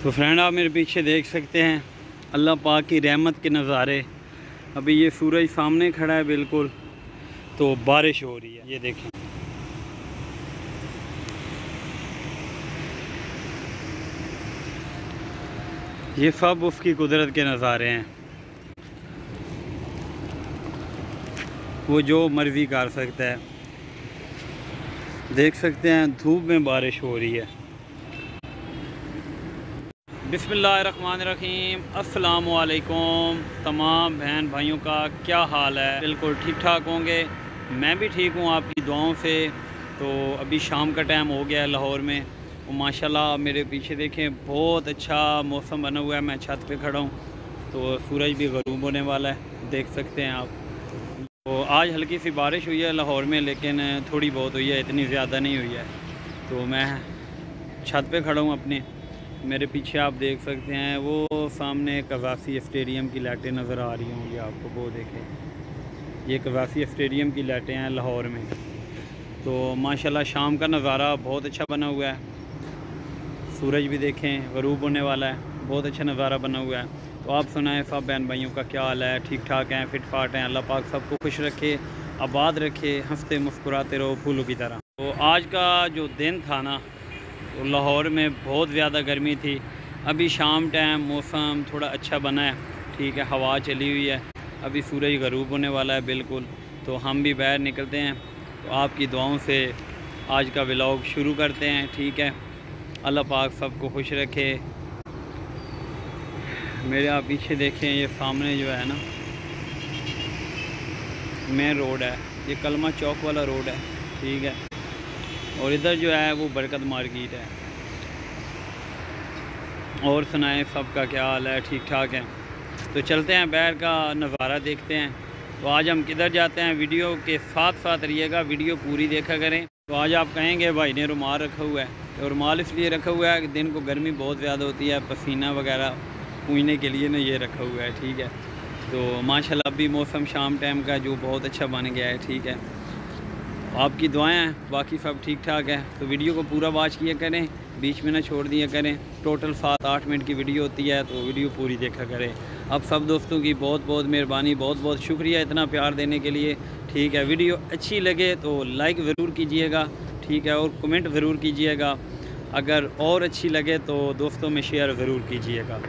तो फ्रेंड आप मेरे पीछे देख सकते हैं अल्लाह पाक की रहमत के नज़ारे। अभी ये सूरज सामने खड़ा है बिल्कुल, तो बारिश हो रही है, ये देखें। ये सब उसकी कुदरत के नज़ारे हैं, वो जो मर्ज़ी कर सकता है। देख सकते हैं धूप में बारिश हो रही है। बिस्मिल्लाहिर्रहमानिर्रहीम, अस्सलाम वालेकुम तमाम बहन भाइयों का क्या हाल है। बिल्कुल ठीक ठाक होंगे, मैं भी ठीक हूँ आपकी दुआओं से। तो अभी शाम का टाइम हो गया है लाहौर में, और माशाल्लाह मेरे पीछे देखें बहुत अच्छा मौसम बना हुआ है। मैं छत पे खड़ा हूँ, तो सूरज भी ग़रूब होने वाला है, देख सकते हैं आप। तो आज हल्की सी बारिश हुई है लाहौर में, लेकिन थोड़ी बहुत हुई है, इतनी ज़्यादा नहीं हुई है। तो मैं छत पे खड़ा हूँ अपने, मेरे पीछे आप देख सकते हैं वो सामने कज़ासी स्टेडियम की लाइटें नज़र आ रही होंगी आपको, वो देखें। ये कज़ासी स्टेडियम की लाइटें हैं लाहौर में। तो माशाल्लाह शाम का नज़ारा बहुत अच्छा बना हुआ है। सूरज भी देखें ग़रूब होने वाला है, बहुत अच्छा नज़ारा बना हुआ है। तो आप सुनाएं सब बहन भाइयों का क्या हाल है, ठीक ठाक हैं, फिट फाट हैं। अल्लाह पाक सबको खुश रखे, आबाद रखे, हंसते मुस्कुराते रहो फूलों की तरह। तो आज का जो दिन था ना, तो लाहौर में बहुत ज़्यादा गर्मी थी। अभी शाम टाइम मौसम थोड़ा अच्छा बना है, ठीक है, हवा चली हुई है, अभी सूरज ग़रूब होने वाला है बिल्कुल। तो हम भी बाहर निकलते हैं, तो आपकी दुआओं से आज का व्लॉग शुरू करते हैं, ठीक है। अल्लाह पाक सबको खुश रखे। मेरे आप पीछे देखें, ये सामने जो है ना मेन रोड है, ये कलमा चौक वाला रोड है, ठीक है। और इधर जो है वो बरकत मार्केट है। और सुनाएं सबका क्या हाल है, ठीक ठाक है। तो चलते हैं बाहर का नज़ारा देखते हैं। तो आज हम किधर जाते हैं, वीडियो के साथ साथ रहिएगा, वीडियो पूरी देखा करें। तो आज आप कहेंगे भाई ने रुमाल रखा हुआ है, तो रुमाल इसलिए रखा हुआ है कि दिन को गर्मी बहुत ज़्यादा होती है, पसीना वगैरह पूंछने के लिए ना ये रखा हुआ है, ठीक है। तो माशाल्लाह अभी मौसम शाम टाइम का जो बहुत अच्छा बन गया है, ठीक है। आपकी दुआएं हैं, बाकी सब ठीक ठाक है। तो वीडियो को पूरा वॉच किया करें, बीच में ना छोड़ दिया करें। टोटल 7-8 मिनट की वीडियो होती है, तो वीडियो पूरी देखा करें। अब सब दोस्तों की बहुत बहुत मेहरबानी, बहुत बहुत शुक्रिया इतना प्यार देने के लिए, ठीक है। वीडियो अच्छी लगे तो लाइक ज़रूर कीजिएगा, ठीक है, और कमेंट ज़रूर कीजिएगा। अगर और अच्छी लगे तो दोस्तों में शेयर ज़रूर कीजिएगा।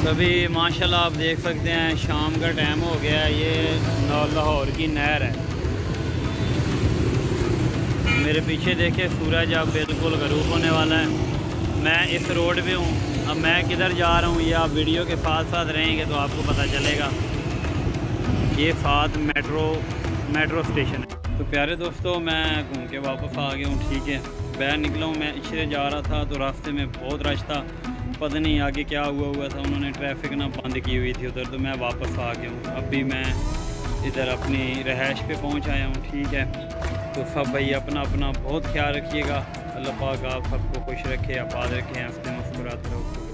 अभी माशाल्लाह आप देख सकते हैं शाम का टाइम हो गया है। ये लाहौर की नहर है, मेरे पीछे देखे सूरज अब बिल्कुल ग़रूब होने वाला है। मैं इस रोड पे हूँ, अब मैं किधर जा रहा हूँ ये आप वीडियो के साथ साथ रहेंगे तो आपको पता चलेगा। ये साथ मेट्रो स्टेशन है। तो प्यारे दोस्तों मैं घूम के वापस आ गया हूँ, ठीक है। बाहर निकला हूँ, मैं इधर जा रहा था तो रास्ते में बहुत रश था, पता नहीं आगे क्या हुआ था, उन्होंने ट्रैफिक ना बंद की हुई थी उधर, तो मैं वापस आ गया हूँ। अभी मैं इधर अपनी रहायश पे पहुँच आया हूँ, ठीक है। तो सब भाई अपना अपना बहुत ख्याल रखिएगा। अल्लाह पाक आप सबको खुश रखे, आबाद रखें, हंसते मुस्कुराते रहो।